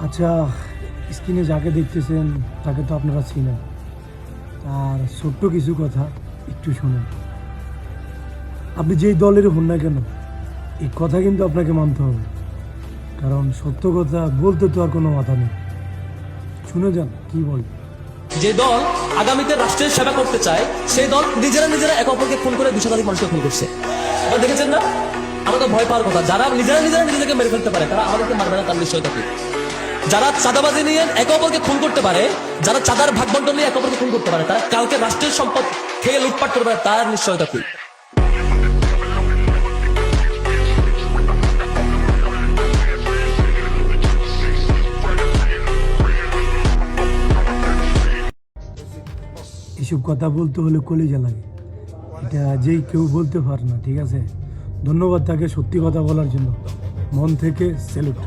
আচ্ছা, স্ক্রিনে যাকে দেখতেছেন তাকে তো আপনারা চিনেন। আর ছোট্ট কিছু কথা একটু শুনেন। আপনি যেই দলের হন না কেন, এই কথা কিন্তু আপনাকে মানতে হবে, কারণ সত্য কথা বলতে তো আর কোনো মাথা নেই। শুনে যান কি বল। যে দল আগামীতে রাষ্ট্রের সেবা করতে চায় সেই দল নিজেরা একে অপরকে খুন করে 200 মানুষকে খুন করছে। আপনারা দেখেছেন না? আমরা তো ভয় পাওয়ার কথা। যারা নিজেরা নিজেদেরকে মেরে ফেলতে পারে তারা আমাদেরকে মারবে না, তার নিশ্চয়তা কি? যারা চাঁদাবাজি নিয়ে একে অপরকে খুন করতে পারে, যারা চাঁদার ভাগ বন্টন নিয়ে একে অপরকে খুন করতে পারে, তারা কালকে রাষ্ট্রের সম্পদ খেয়ে লুটপাট করবে, তার নিশ্চয়তা কি? এসব কথা বলতে হলে কলিজা লাগে, এটা যেই কেউ বলতে পারে না। ঠিক আছে, ধন্যবাদ তাকে সত্যি কথা বলার জন্য, মন থেকে স্যালুট।